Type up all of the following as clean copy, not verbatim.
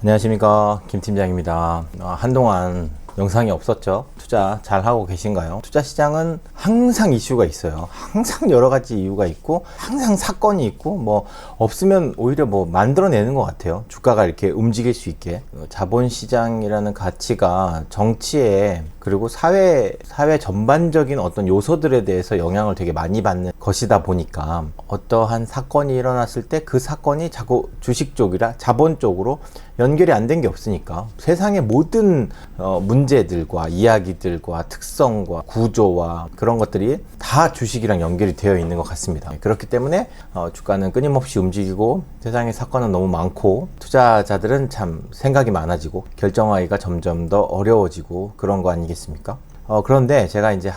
안녕하십니까, 김 팀장입니다. 한동안 영상이 없었죠? 투자 잘 하고 계신가요? 투자 시장은 항상 이슈가 있어요. 항상 여러 가지 이유가 있고 항상 사건이 있고 없으면 오히려 만들어내는 것 같아요. 주가가 이렇게 움직일 수 있게. 자본시장이라는 가치가 정치에 그리고 사회 전반적인 어떤 요소들에 대해서 영향을 되게 많이 받는 것이다 보니까 어떠한 사건이 일어났을 때 그 사건이 자꾸 주식 쪽이라 자본 쪽으로 연결이 안 된 게 없으니까 세상의 모든 문제들과 이야기들과 특성과 구조와 그런 것들이 다 주식이랑 연결이 되어 있는 것 같습니다. 그렇기 때문에 주가는 끊임없이 움직이고 세상의 사건은 너무 많고 투자자들은 참 생각이 많아지고 결정하기가 점점 더 어려워지고 그런 거 아니겠습니까? 그런데 제가 이제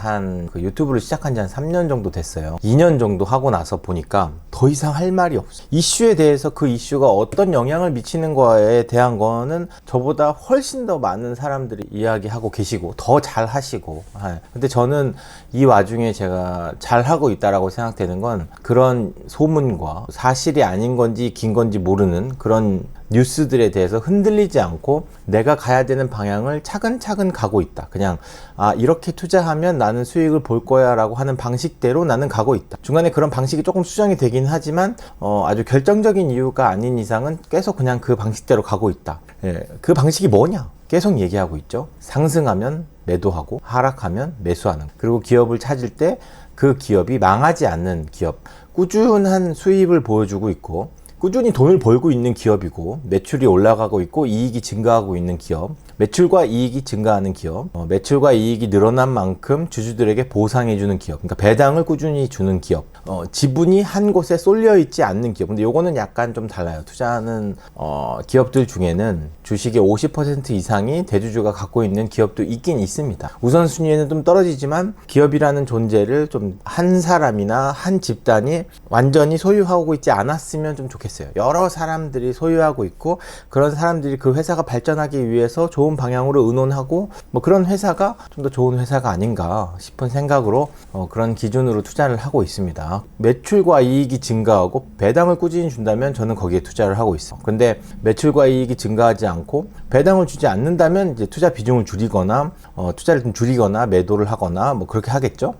유튜브를 시작한 지 한 3년 정도 됐어요. 2년 정도 하고 나서 보니까 더 이상 할 말이 없어요. 이슈에 대해서 그 이슈가 어떤 영향을 미치는 거에 대한 거는 저보다 훨씬 더 많은 사람들이 이야기하고 계시고 더 잘 하시고. 근데 저는 이 와중에 제가 잘 하고 있다라고 생각되는 건 그런 소문과 사실이 아닌 건지 긴 건지 모르는 그런 뉴스들에 대해서 흔들리지 않고 내가 가야 되는 방향을 차근차근 가고 있다. 그냥 이렇게 투자하면 나는 수익을 볼 거야 라고 하는 방식대로 나는 가고 있다. 중간에 그런 방식이 조금 수정이 되긴 하지만 아주 결정적인 이유가 아닌 이상은 계속 그냥 그 방식대로 가고 있다. 그 방식이 뭐냐? 계속 얘기하고 있죠. 상승하면 매도하고 하락하면 매수하는. 그리고 기업을 찾을 때 그 기업이 망하지 않는 기업, 꾸준한 수입을 보여주고 있고 꾸준히 돈을 벌고 있는 기업이고 매출이 올라가고 있고 이익이 증가하고 있는 기업, 매출과 이익이 증가하는 기업, 매출과 이익이 늘어난 만큼 주주들에게 보상해주는 기업, 그러니까 배당을 꾸준히 주는 기업, 지분이 한 곳에 쏠려 있지 않는 기업. 근데 요거는 약간 좀 달라요. 투자하는 기업들 중에는 주식의 50% 이상이 대주주가 갖고 있는 기업도 있긴 있습니다. 우선순위에는 좀 떨어지지만 기업이라는 존재를 좀 한 사람이나 한 집단이 완전히 소유하고 있지 않았으면 좀 좋겠어요. 여러 사람들이 소유하고 있고 그런 사람들이 그 회사가 발전하기 위해서 좋은 방향으로 의논하고 그런 회사가 좀 더 좋은 회사가 아닌가 싶은 생각으로 그런 기준으로 투자를 하고 있습니다. 매출과 이익이 증가하고 배당을 꾸준히 준다면 저는 거기에 투자를 하고 있어. 근데 매출과 이익이 증가하지 않고 배당을 주지 않는다면 이제 투자 비중을 줄이거나 투자를 좀 줄이거나 매도를 하거나 그렇게 하겠죠.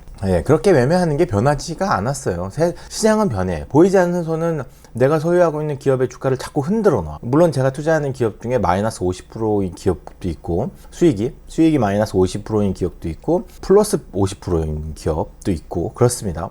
그렇게 매매하는 게 변하지가 않았어요. 시장은 변해. 보이지 않는 손은 내가 소유하고 있는 기업의 주가를 자꾸 흔들어 놔. 물론 제가 투자하는 기업 중에 마이너스 50%인 기업도 있고 수익이 마이너스 50%인 기업도 있고 플러스 50%인 기업도 있고 그렇습니다.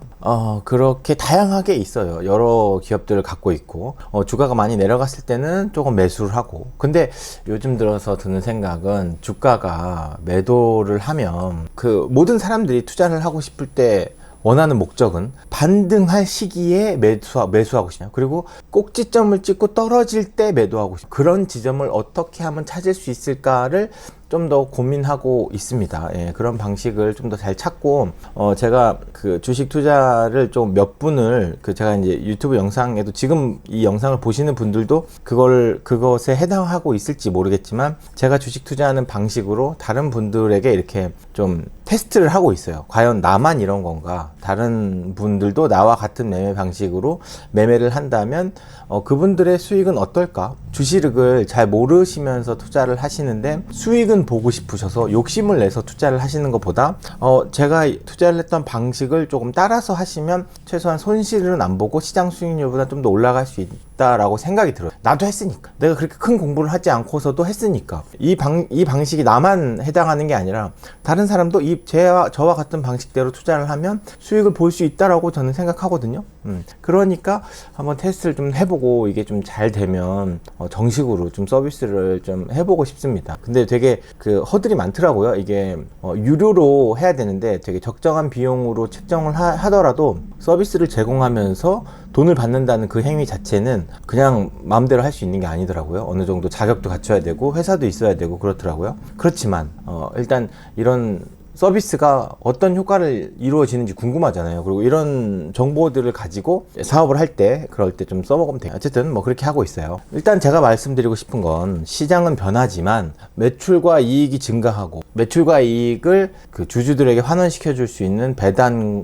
그렇게 다양하게 있어요. 여러 기업들을 갖고 있고 주가가 많이 내려갔을 때는 조금 매수를 하고. 근데 요즘 들어서 드는 생각은 주가가 매도를 하면 그 모든 사람들이 투자를 하고 싶을 때 원하는 목적은 반등할 시기에 매수하고 싶냐. 그리고 꼭지점을 찍고 떨어질 때 매도하고 싶냐. 그런 지점을 어떻게 하면 찾을 수 있을까를 좀 더 고민하고 있습니다. 그런 방식을 좀 더 잘 찾고 제가 그 주식 투자를 좀 몇 분을 제가 이제 유튜브 영상에도 지금 이 영상을 보시는 분들도 그것에 해당하고 있을지 모르겠지만 제가 주식 투자하는 방식으로 다른 분들에게 이렇게 좀 테스트를 하고 있어요. 과연 나만 이런 건가? 다른 분들도 나와 같은 매매 방식으로 매매를 한다면 그분들의 수익은 어떨까? 주식을 잘 모르시면서 투자를 하시는데 수익은 보고 싶으셔서 욕심을 내서 투자를 하시는 것보다 제가 투자를 했던 방식을 조금 따라서 하시면 최소한 손실은 안 보고 시장 수익률보다 좀 더 올라갈 수 있다라고 생각이 들어요. 나도 했으니까. 내가 그렇게 큰 공부를 하지 않고서도 했으니까. 이 방식이 나만 해당하는 게 아니라 다른 사람도 저와 같은 방식대로 투자를 하면 수익을 볼 수 있다라고 저는 생각하거든요. 그러니까 한번 테스트를 좀 해보고 이게 좀 잘 되면 정식으로 좀 서비스를 좀 해보고 싶습니다. 근데 되게 허들이 많더라고요. 이게 유료로 해야 되는데 되게 적정한 비용으로 책정을 하더라도 서비스를 제공하면서 돈을 받는다는 그 행위 자체는 그냥 마음대로 할 수 있는 게 아니더라고요. 어느 정도 자격도 갖춰야 되고 회사도 있어야 되고 그렇더라고요. 그렇지만 일단 이런 서비스가 어떤 효과를 이루어지는지 궁금하잖아요. 그리고 이런 정보들을 가지고 사업을 할 때 그럴 때 좀 써먹으면 돼요. 어쨌든 그렇게 하고 있어요. 일단 제가 말씀드리고 싶은 건 시장은 변하지만 매출과 이익이 증가하고 매출과 이익을 그 주주들에게 환원시켜 줄 수 있는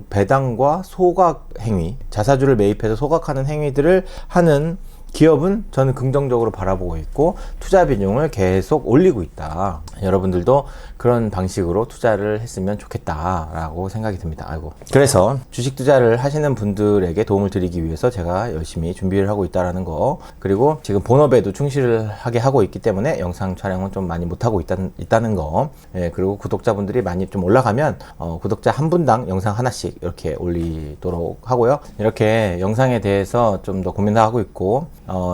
배당과 소각 행위, 자사주를 매입해서 소각하는 행위들을 하는 기업은 저는 긍정적으로 바라보고 있고 투자 비중을 계속 올리고 있다. 여러분들도 그런 방식으로 투자를 했으면 좋겠다라고 생각이 듭니다. 그래서 주식 투자를 하시는 분들에게 도움을 드리기 위해서 제가 열심히 준비를 하고 있다라는 거, 그리고 지금 본업에도 충실을 하게 하고 있기 때문에 영상 촬영은 좀 많이 못하고 있다는 거, 그리고 구독자분들이 많이 좀 올라가면 구독자 한 분당 영상 하나씩 이렇게 올리도록 하고요. 이렇게 영상에 대해서 좀 더 고민하고 있고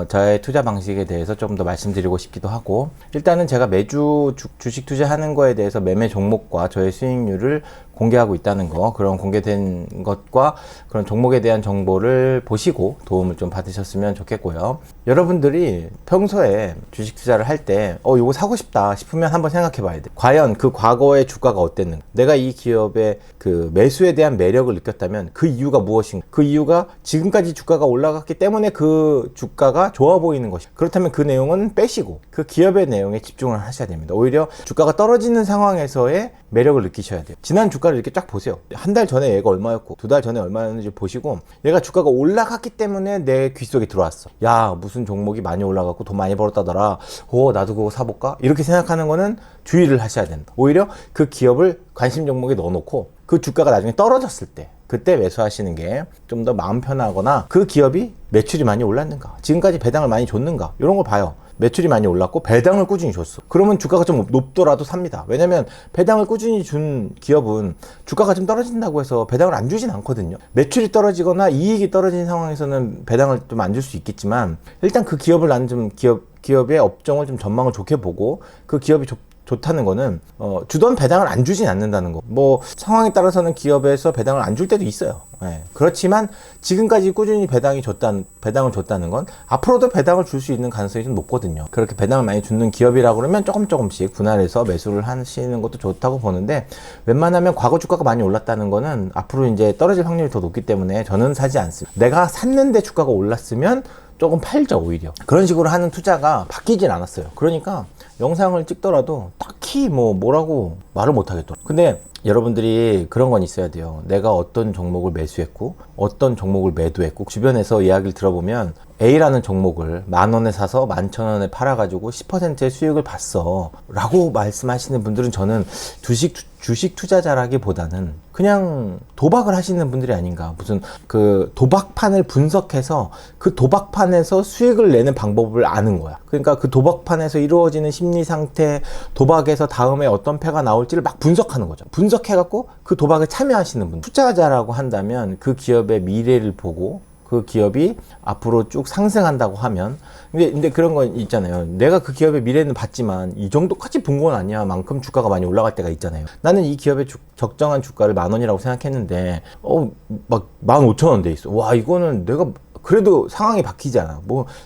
저의 투자 방식에 대해서 좀 더 말씀드리고 싶기도 하고, 일단은 제가 매주 주식 투자하는 거에 대해서 매매 종목과 저의 수익률을 공개하고 있다는 거, 그런 공개된 것과 그런 종목에 대한 정보를 보시고 도움을 좀 받으셨으면 좋겠고요. 여러분들이 평소에 주식 투자를 할 때 이거 사고 싶다 싶으면 한번 생각해 봐야 돼. 과연 그 과거의 주가가 어땠는가? 내가 이 기업의 그 매수에 대한 매력을 느꼈다면 그 이유가 무엇인가? 그 이유가 지금까지 주가가 올라갔기 때문에 그 주가가 좋아 보이는 것이, 그렇다면 그 내용은 빼시고 그 기업의 내용에 집중을 하셔야 됩니다. 오히려 주가가 떨어지는 상황에서의 매력을 느끼셔야 돼요. 지난 주가를 이렇게 쫙 보세요. 한 달 전에 얘가 얼마였고 두 달 전에 얼마였는지 보시고, 얘가 주가가 올라갔기 때문에 내 귓속에 들어왔어. 야, 무슨 종목이 많이 올라갔고 돈 많이 벌었다더라. 나도 그거 사볼까? 이렇게 생각하는 거는 주의를 하셔야 된다. 오히려 그 기업을 관심 종목에 넣어놓고 그 주가가 나중에 떨어졌을 때 그때 매수하시는 게 좀 더 마음 편하거나, 그 기업이 매출이 많이 올랐는가, 지금까지 배당을 많이 줬는가, 이런 거 봐요. 매출이 많이 올랐고 배당을 꾸준히 줬어. 그러면 주가가 좀 높더라도 삽니다. 왜냐면 배당을 꾸준히 준 기업은 주가가 좀 떨어진다고 해서 배당을 안 주진 않거든요. 매출이 떨어지거나 이익이 떨어진 상황에서는 배당을 좀 안 줄 수 있겠지만, 일단 그 기업을 나는 좀 기업의 업종을 좀 전망을 좋게 보고 그 기업이 좋다는 거는 주던 배당을 안 주진 않는다는 거. 상황에 따라서는 기업에서 배당을 안 줄 때도 있어요. 그렇지만 지금까지 꾸준히 배당을 줬다는 건 앞으로도 배당을 줄 수 있는 가능성이 좀 높거든요. 그렇게 배당을 많이 주는 기업이라고 그러면 조금씩 분할해서 매수를 하시는 것도 좋다고 보는데, 웬만하면 과거 주가가 많이 올랐다는 거는 앞으로 이제 떨어질 확률이 더 높기 때문에 저는 사지 않습니다. 내가 샀는데 주가가 올랐으면 조금 팔죠. 오히려 그런 식으로 하는 투자가 바뀌진 않았어요. 그러니까 영상을 찍더라도 딱히 뭐라고 말을 못 하겠더라고요. 근데 여러분들이 그런 건 있어야 돼요. 내가 어떤 종목을 매수했고 어떤 종목을 매도했고, 주변에서 이야기를 들어보면 A라는 종목을 10,000원에 사서 11,000원에 팔아가지고 10%의 수익을 봤어 라고 말씀하시는 분들은 저는 주식 투자자라기보다는 그냥 도박을 하시는 분들이 아닌가. 무슨 그 도박판을 분석해서 그 도박판에서 수익을 내는 방법을 아는 거야. 그러니까 그 도박판에서 이루어지는 심리 상태, 도박에서 다음에 어떤 패가 나올지를 막 분석하는 거죠. 분석해갖고 그 도박에 참여하시는 분, 투자자라고 한다면 그 기업의 미래를 보고 그 기업이 앞으로 쭉 상승한다고 하면, 근데 그런 건 있잖아요. 내가 그 기업의 미래는 봤지만 이 정도까지 본 건 아니야 만큼 주가가 많이 올라갈 때가 있잖아요. 나는 이 기업의 적정한 주가를 10,000원이라고 생각했는데 막 15,000원 돼 있어. 와, 이거는 내가 그래도 상황이 바뀌잖아.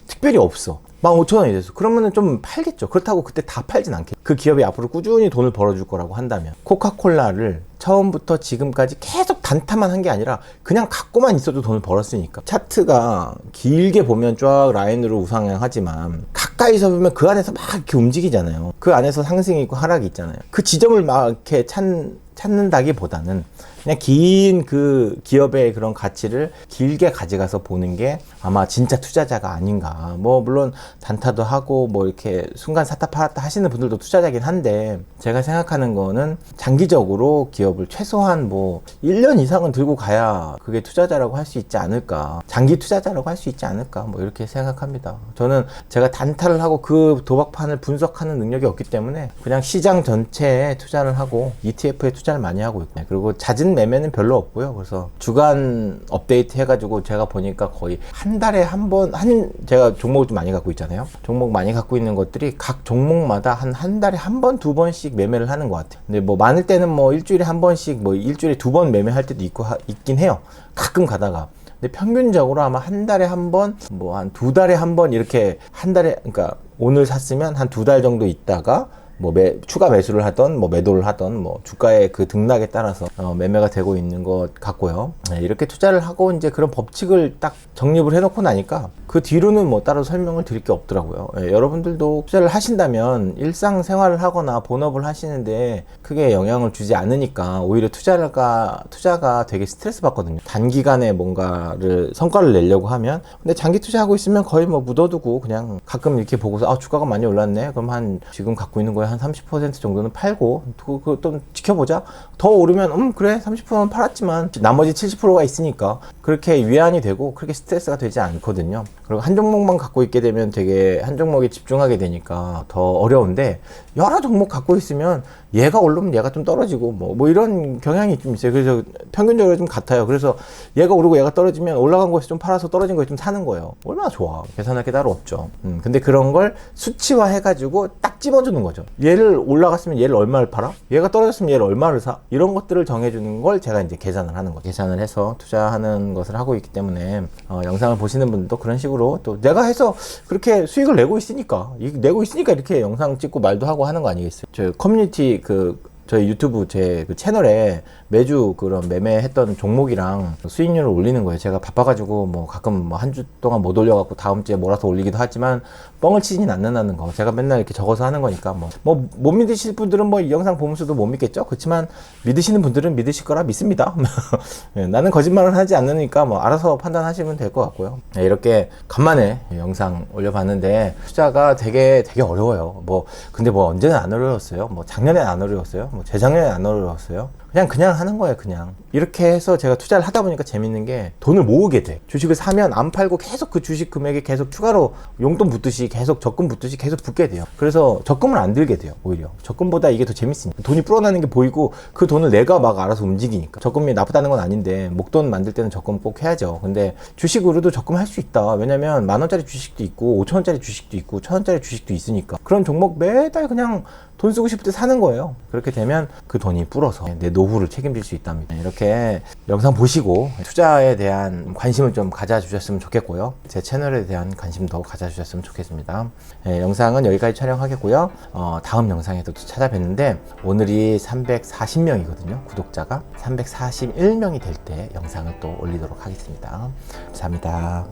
특별히 없어. 15,000원이 됐어. 그러면은 좀 팔겠죠. 그렇다고 그때 다 팔진 않겠죠. 그 기업이 앞으로 꾸준히 돈을 벌어줄 거라고 한다면. 코카콜라를 처음부터 지금까지 계속 단타만 한 게 아니라 그냥 갖고만 있어도 돈을 벌었으니까. 차트가 길게 보면 쫙 라인으로 우상향하지만 가까이서 보면 그 안에서 막 이렇게 움직이잖아요. 그 안에서 상승이 있고 하락이 있잖아요. 그 지점을 막 이렇게 찾는다기보다는 그냥 긴 그 기업의 그런 가치를 길게 가져가서 보는 게 아마 진짜 투자자가 아닌가. 물론 단타도 하고 이렇게 순간 샀다 팔았다 하시는 분들도 투자자긴 한데, 제가 생각하는 거는 장기적으로 기업을 최소한 1년 이상은 들고 가야 그게 투자자라고 할 수 있지 않을까. 장기 투자자라고 할 수 있지 않을까. 이렇게 생각합니다. 저는 제가 단타를 하고 그 도박판을 분석하는 능력이 없기 때문에 그냥 시장 전체에 투자를 하고 ETF에 투자를 많이 하고 있고, 그리고 잦은 매매는 별로 없고요. 그래서 주간 업데이트 해가지고 제가 보니까 거의 한 달에 한 번, 제가 종목을 좀 많이 갖고 있잖아요. 종목 많이 갖고 있는 것들이 각 종목마다 한 달에 한 번, 두 번씩 매매를 하는 것 같아요. 근데 많을 때는 일주일에 한 번씩, 일주일에 두 번 매매할 때도 있긴 해요. 가끔 가다가. 근데 평균적으로 아마 한 달에 한 번, 한 두 달에 한 번, 이렇게 한 달에, 그러니까 오늘 샀으면 한 두 달 정도 있다가 뭐 추가 매수를 하던 뭐 매도를 하던 뭐 주가의 그 등락에 따라서 매매가 되고 있는 것 같고요. 네, 이렇게 투자를 하고 이제 그런 법칙을 딱 정립을 해놓고 나니까 그 뒤로는 뭐 따로 설명을 드릴 게 없더라고요. 네, 여러분들도 투자를 하신다면 일상생활을 하거나 본업을 하시는데 크게 영향을 주지 않으니까 오히려 투자가 되게 스트레스 받거든요. 단기간에 뭔가를 성과를 내려고 하면. 근데 장기 투자하고 있으면 거의 뭐 묻어두고 그냥 가끔 이렇게 보고서 아 주가가 많이 올랐네, 그럼 한 지금 갖고 있는 거에 한 30% 정도는 팔고 그거 좀 지켜보자. 더 오르면 그래 30%는 팔았지만 나머지 70%가 있으니까 그렇게 위안이 되고 그렇게 스트레스가 되지 않거든요. 그리고 한 종목만 갖고 있게 되면 되게 한 종목에 집중하게 되니까 더 어려운데, 여러 종목 갖고 있으면 얘가 오르면 얘가 좀 떨어지고 뭐 이런 경향이 좀 있어요. 그래서 평균적으로 좀 같아요. 그래서 얘가 오르고 얘가 떨어지면 올라간 곳에서 좀 팔아서 떨어진 거에 좀 사는 거예요. 얼마나 좋아. 계산할 게 따로 없죠. 근데 그런 걸 수치화 해가지고 딱 집어주는 거죠. 얘를 올라갔으면 얘를 얼마를 팔아? 얘가 떨어졌으면 얘를 얼마를 사? 이런 것들을 정해주는 걸 제가 이제 계산을 하는 거죠. 계산을 해서 투자하는 것을 하고 있기 때문에 영상을 보시는 분들도 그런 식으로, 또 내가 해서 그렇게 수익을 내고 있으니까 이렇게 영상 찍고 말도 하고 하는 거 아니겠어요? 저 커뮤니티 저희 유튜브 제 그 채널에 매주 그런 매매했던 종목이랑 수익률을 올리는 거예요. 제가 바빠가지고 뭐 가끔 뭐 한 주 동안 못 올려갖고 다음 주에 몰아서 올리기도 하지만 뻥을 치진 않는다는 거. 제가 맨날 이렇게 적어서 하는 거니까 뭐 못 믿으실 분들은 뭐 이 영상 보면서도 못 믿겠죠. 그렇지만 믿으시는 분들은 믿으실 거라 믿습니다. 나는 거짓말을 하지 않으니까 뭐 알아서 판단하시면 될 것 같고요. 네, 이렇게 간만에 영상 올려봤는데 투자가 되게 어려워요. 근데 언제는 안 어려웠어요. 작년엔 안 어려웠어요. 재작년엔 안 어려웠어요. 그냥 하는 거예요. 그냥 이렇게 해서 제가 투자를 하다 보니까 재밌는 게 돈을 모으게 돼. 주식을 사면 안 팔고 계속 그 주식 금액에 계속 추가로 용돈 붙듯이 계속 적금 붙듯이 계속 붙게 돼요. 그래서 적금을 안 들게 돼요. 오히려 적금보다 이게 더 재밌으니까 돈이 불어나는 게 보이고 그 돈을 내가 막 알아서 움직이니까. 적금이 나쁘다는 건 아닌데 목돈 만들 때는 적금 꼭 해야죠. 근데 주식으로도 적금 할 수 있다. 왜냐면 10,000원짜리 주식도 있고 5,000원짜리 주식도 있고 1,000원짜리 주식도 있으니까 그런 종목 매달 그냥 돈 쓰고 싶을 때 사는 거예요. 그렇게 되면 그 돈이 불어서 내 노후를 책임질 수 있답니다. 이렇게 영상 보시고 투자에 대한 관심을 좀 가져주셨으면 좋겠고요. 제 채널에 대한 관심도 가져주셨으면 좋겠습니다. 영상은 여기까지 촬영하겠고요. 다음 영상에도 또 찾아뵙는데, 오늘이 340명이거든요. 구독자가 341명이 될 때 영상을 또 올리도록 하겠습니다. 감사합니다.